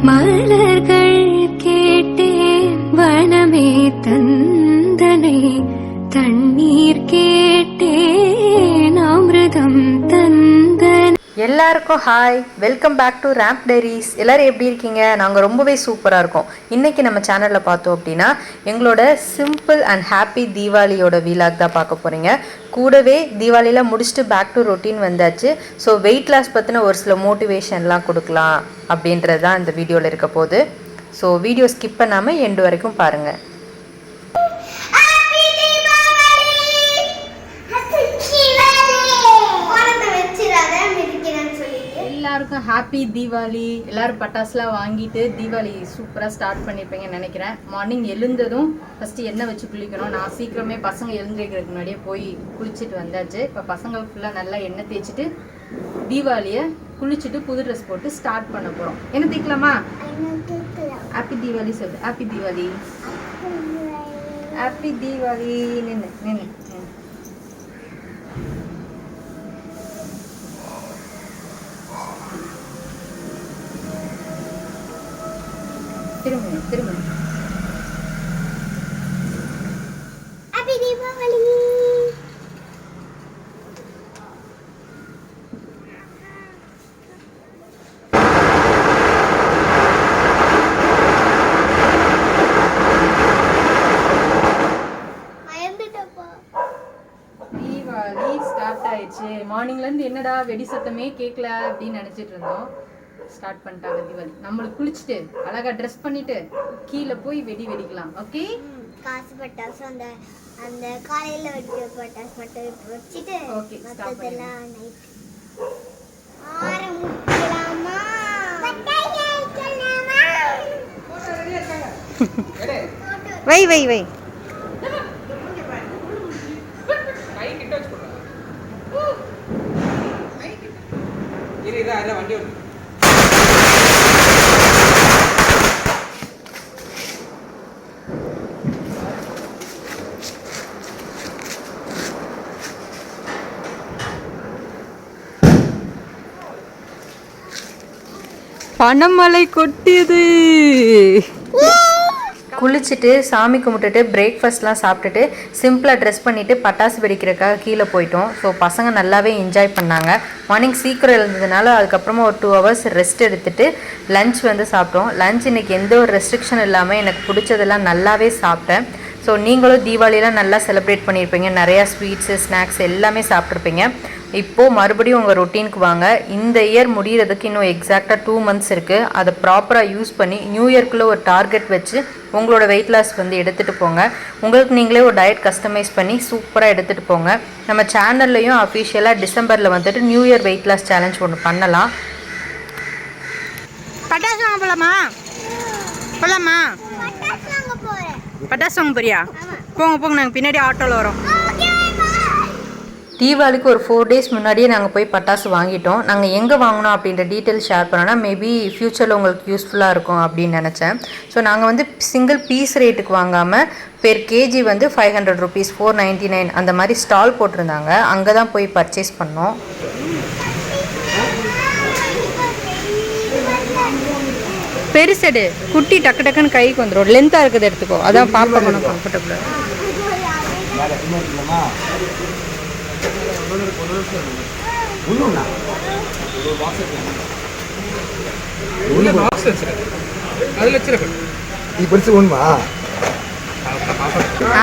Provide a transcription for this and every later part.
மலர்கள் கேட்டேன் வனமே தந்தனை தண்ணீர் கேட்டேன் அமிர்தம் தந்தன். எல்லாருக்கும் hi, welcome back to ramp diaries. எல்லோரும் எப்படி இருக்கீங்க? நாங்கள் ரொம்பவே சூப்பராக இருக்கோம். இன்றைக்கி நம்ம சேனலில் பார்த்தோம் அப்படின்னா எங்களோட சிம்பிள் அண்ட் ஹாப்பி தீபாவளியோட வீலாக் தான் பார்க்க போகிறீங்க. கூடவே தீபாவளியில் முடிச்சுட்டு பேக் டு ரொட்டீன் வந்தாச்சு. ஸோ வெயிட் லாஸ் பற்றின ஒரு சில மோட்டிவேஷன்லாம் கொடுக்கலாம் அப்படின்றது தான் இந்த வீடியோவில் இருக்க போகுது. ஸோ வீடியோ ஸ்கிப் பண்ணாமல் எண்டு வரைக்கும் பாருங்கள். எல்லாருக்கும் ஹாப்பி தீபாவளி. எல்லோரும் பட்டாசுலாம் வாங்கிட்டு தீபாவளி சூப்பராக ஸ்டார்ட் பண்ணியிருப்பீங்கன்னு நினைக்கிறேன். மார்னிங் எழுந்ததும் ஃபஸ்ட்டு எண்ணெய் வச்சு குளிக்கணும். நான் சீக்கிரமே பசங்க எழுந்திருக்கிறதுக்கு முன்னாடியே போய் குளிச்சுட்டு வந்தாச்சு. இப்போ பசங்க ஃபுல்லாக நல்லா எண்ணெய் தேய்ச்சிட்டு தீபாவளியை குளிச்சுட்டு புது ட்ரெஸ் போட்டு ஸ்டார்ட் பண்ண போகிறோம். என்ன தேய்க்கலாமா? ஹாப்பி தீபாவளி சொல்லு. Happy Deepavali, happy Deepavali. நின்று நின்று திரும்ப திரும்ப. ஹாப்பி தீபாவளி. தீபாவளி ஸ்டார்ட் ஆயிடுச்சு. மார்னிங்லேருந்து என்னடா வெடி சத்தமே கேட்கல அப்படின்னு நினச்சிட்டு இருந்தோம். ஸ்டார்ட் பண்ணிட்டாங்க தீபாவளி. நம்மளுக்கு குளிச்சுட்டு அழகா ட்ரெஸ் பண்ணிட்டு கீழே போய் வெடி வெடிக்கலாம். ஓகே, காசு பட்டாசு அந்த அந்த காலையில வெடிக்கிற பட்டாசு மட்டும் வச்சிட்டு ஓகே ஸ்டார்ட் பண்ணலாம். நைட் ஆரம்பிக்கலாமா? வை வை வை. வண்டி பனமழை கொட்டியது. குளிச்சுட்டு சாமி கும்பிட்டுட்டு பிரேக்ஃபாஸ்ட்லாம் சாப்பிட்டுட்டு சிம்பிளாக ட்ரெஸ் பண்ணிவிட்டு பட்டாசு வெடிக்கிறதுக்காக கீழே போயிட்டோம். ஸோ பசங்க நல்லாவே என்ஜாய் பண்ணாங்க. மார்னிங் சீக்கிரம் எழுந்ததுனால அதுக்கப்புறமா ஒரு 2 hours ரெஸ்ட் எடுத்துகிட்டு லன்ச் வந்து சாப்பிட்டோம். லன்ச் இன்றைக்கி எந்த ஒரு ரெஸ்ட்ரிக்ஷன் இல்லாமல் எனக்கு பிடிச்சதெல்லாம் நல்லாவே சாப்பிட்டேன். ஸோ நீங்களும் தீபாவளிலாம் நல்லா செலிப்ரேட் பண்ணியிருப்பீங்க. நிறையா ஸ்வீட்ஸு ஸ்நாக்ஸ் எல்லாமே சாப்பிட்ருப்பீங்க. இப்போது மறுபடியும் உங்கள் ரொட்டீனுக்கு வாங்க. இந்த இயர் முடிகிறதுக்கு இன்னும் எக்ஸாக்டாக 2 months இருக்குது. அதை ப்ராப்பராக யூஸ் பண்ணி நியூ இயர்க்குள்ளே ஒரு டார்கெட் வச்சு உங்களோட வெயிட் லாஸ் வந்து எடுத்துகிட்டு போங்க. உங்களுக்கு நீங்களே ஒரு டயட் கஸ்டமைஸ் பண்ணி சூப்பராக எடுத்துகிட்டு போங்க. நம்ம சேனல்லையும் அஃபிஷியலாக டிசம்பரில் வந்துட்டு new year weight loss challenge ஒன்று பண்ணலாம். பட்டாசு வாங்க போகலாமா? போகலாமா? பட்டாசு வாங்க போறியா? போங்க போங்க, நாங்கள் பின்னாடி ஆட்டோவில் வரோம். தீபாவளிக்கு ஒரு 4 days முன்னாடியே நாங்கள் போய் பட்டாசு வாங்கிட்டோம். நாங்கள் எங்கே வாங்கினோம் அப்படின்ற டீட்டெயில்ஸ் ஷேர் பண்ணோன்னா மேபி ஃப்யூச்சரில் உங்களுக்கு யூஸ்ஃபுல்லாக இருக்கும் அப்படின்னு நினச்சேன். ஸோ நாங்கள் வந்து சிங்கிள் பீஸ் ரேட்டுக்கு வாங்காமல் பெர் கேஜி வந்து 500 rupees 499 அந்த மாதிரி ஸ்டால் போட்டிருந்தாங்க. அங்கே தான் போய் பர்ச்சேஸ் பண்ணோம். பெருசெடு, குட்டி டக்கு டக்குன்னு கைக்கு வந்துடும். லென்த்தாக இருக்குது எடுத்துக்கோ, அதான் பாப்பா பண்ண கம்ஃபர்டபுளாக.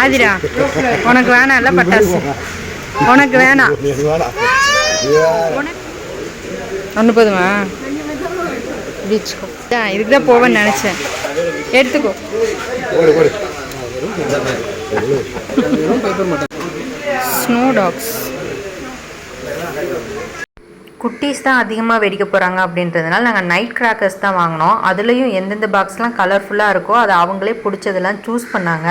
ஆதிரா உனக்கு வேணாம் இல்லை பட்டாசு? உனக்கு வேணாம்? ஒன்று போதுமா? பீச்சுக்கோ. இதுக்கு தான் போவேன்னு நினச்சேன். எடுத்துக்கோ. ஸ்னோ டாக்ஸ் குட்டீஸ் தான் அதிகமாக வெடிக்க போகிறாங்க அப்படின்றதுனால நாங்கள் நைட் கிராக்கர்ஸ் தான் வாங்கினோம். அதுலேயும் எந்தெந்த பாக்ஸ்லாம் கலர்ஃபுல்லாக இருக்கோ அதை அவங்களே பிடிச்சதெல்லாம் சூஸ் பண்ணாங்க.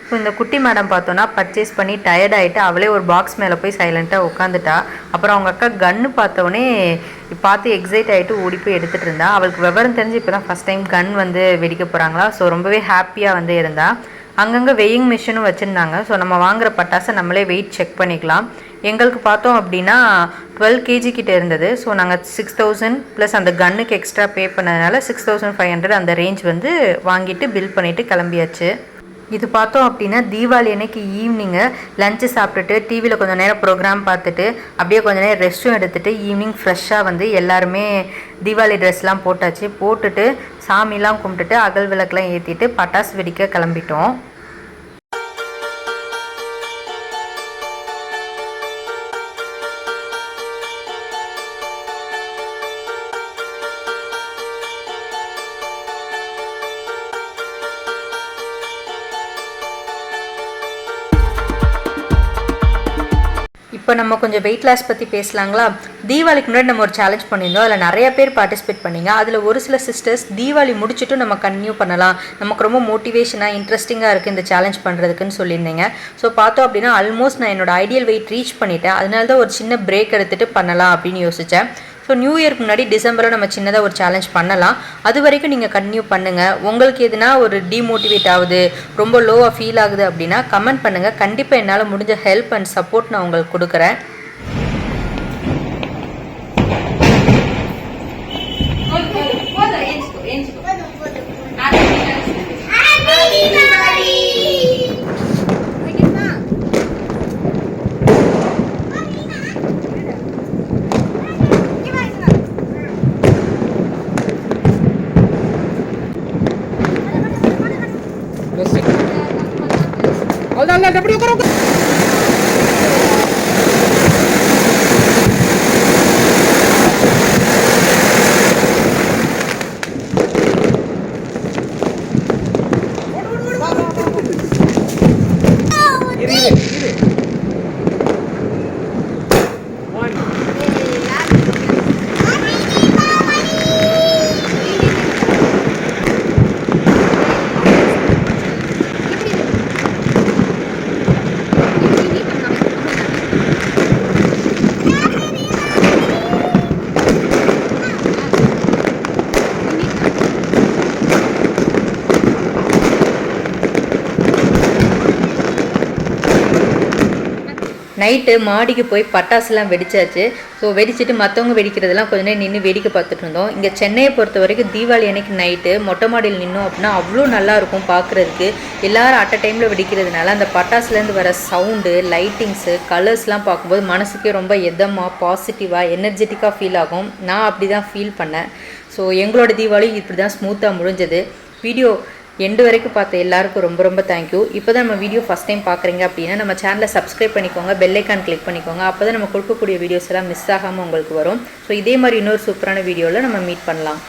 ஸோ இந்த குட்டி மேடம் பார்த்தோன்னா பர்ச்சேஸ் பண்ணி டயர்ட் ஆகிட்டு அவளே ஒரு பாக்ஸ் மேலே போய் சைலண்ட்டாக உட்காந்துட்டா. அப்புறம் அவங்க அக்கா கன்று பார்த்தோன்னே பார்த்து எக்ஸைட் ஆகிட்டு ஓடி போய் எடுத்துகிட்டு இருந்தா. அவளுக்கு விவரம் தெரிஞ்சு இப்போ தான் ஃபஸ்ட் டைம் கன் வந்து வெடிக்க போகிறாங்களா. ஸோ ரொம்பவே ஹாப்பியாக வந்து இருந்தா. அங்கங்கே வெயிங் மிஷினும் வச்சுருந்தாங்க. ஸோ நம்ம வாங்குகிற பட்டாசை நம்மளே வெயிட் செக் பண்ணிக்கலாம். எங்களுக்கு பார்த்தோம் அப்படின்னா 12 kg கிட்ட இருந்தது. ஸோ நாங்கள் 6000 ப்ளஸ் அந்த கன்னுக்கு எக்ஸ்ட்ரா பே பண்ணதுனால 6500 அந்த ரேஞ்ச் வந்து வாங்கிட்டு பில் பண்ணிவிட்டு கிளம்பியாச்சு. இது பார்த்தோம் அப்படின்னா தீபாவளி அன்னைக்கு ஈவினிங்கு லஞ்சு சாப்பிட்டுட்டு டிவியில் கொஞ்சம் நேரம் ப்ரோக்ராம் பார்த்துட்டு அப்படியே கொஞ்சம் நேரம் ரெஸ்ட்டும் எடுத்துகிட்டு ஈவினிங் ஃப்ரெஷ்ஷாக வந்து எல்லாருமே தீபாவளி ட்ரெஸ்லாம் போட்டுட்டு சாமிலாம் கும்பிட்டுட்டு அகல் விளக்கெலாம் ஏற்றிட்டு பட்டாசு வெடிக்க கிளம்பிட்டோம். இப்போ நம்ம கொஞ்சம் வெயிட் லாஸ் பற்றி பேசலாங்களா. தீபாவளிக்கு முன்னாடி நம்ம ஒரு சேலஞ்ச் பண்ணியிருந்தோம். அதில் நிறைய பேர் பார்ட்டிசிபேட் பண்ணிங்க. அதில் ஒரு சில சிஸ்டர்ஸ் தீபாவளி முடிச்சுட்டு நம்ம கன்டினியூ பண்ணலாம், நமக்கு ரொம்ப மோட்டிவேஷனாக இன்ட்ரெஸ்டிங்காக இருக்குது இந்த சேலஞ்ச் பண்ணுறதுக்குன்னு சொல்லியிருந்தீங்க. ஸோ பார்த்தோம் அப்படின்னா ஆல்மோஸ்ட் நான் என்னோட ஐடியல் வெயிட் ரீச் பண்ணிட்டேன். அதனால தான் ஒரு சின்ன பிரேக் எடுத்துகிட்டு பண்ணலாம் அப்படின்னு யோசித்தேன். ஸோ நியூ இயர்க்கு முன்னாடி டிசம்பரில் நம்ம சின்னதாக ஒரு சேலஞ்ச் பண்ணலாம். அது வரைக்கும் நீங்கள் கன்டினியூ பண்ணுங்கள். உங்களுக்கு எதுனா ஒரு டிமோட்டிவேட் ஆகுது, ரொம்ப லோவாக ஃபீல் ஆகுது அப்படின்னா கமெண்ட் பண்ணுங்கள். கண்டிப்பாக என்னால் முடிஞ்ச ஹெல்ப் அண்ட் சப்போர்ட் நான் உங்களுக்கு கொடுக்குறேன். நைட்டு மாடிக்கு போய் பட்டாசுலாம் வெடிச்சாச்சு. ஸோ வெடிச்சிட்டு மற்றவங்க வெடிக்கிறதெல்லாம் கொஞ்ச நேரம் நின்று வேடிக்கை பார்த்துட்டு இருந்தோம். இங்கே சென்னையை பொறுத்த வரைக்கும் தீபாவளி அன்னைக்கு நைட்டு மொட்டை மாடியில் நின்னோம் அப்படின்னா அவ்வளோ நல்லாயிருக்கும் பார்க்குறதுக்கு. எல்லோரும் அட் அ டைமில் வெடிக்கிறதுனால அந்த பட்டாசுலேருந்து வர சவுண்டு, லைட்டிங்ஸு, கலர்ஸ்லாம் பார்க்கும்போது மனசுக்கே ரொம்ப எதமாக பாசிட்டிவாக எனர்ஜெட்டிக்காக ஃபீல் ஆகும். நான் அப்படி தான் ஃபீல் பண்ணேன். ஸோ எங்களோட தீபாவளி இப்படி தான் ஸ்மூத்தாக முடிஞ்சது. வீடியோ எண்டு வரைக்கும் பார்த்த எல்லாருக்கும் ரொம்ப ரொம்ப தேங்க்யூ. இப்போ தான் நம்ம வீடியோ ஃபஸ்ட் டைம் பார்க்குறீங்க அப்படின்னா நம்ம சேனலை சப்ஸ்கிரைப் பண்ணிக்கோங்க, பெல் ஐக்கான் கிளிக் பண்ணிக்கோங்க. அப்போ தான் நம்ம கொடுக்கக்கூடிய வீடியோஸ் எல்லாம் மிஸ் ஆகாமல் உங்களுக்கு வரும். ஸோ இதே மாதிரி இன்னொரு சூப்பரான வீடியோவில் நம்ம மீட் பண்ணலாம்.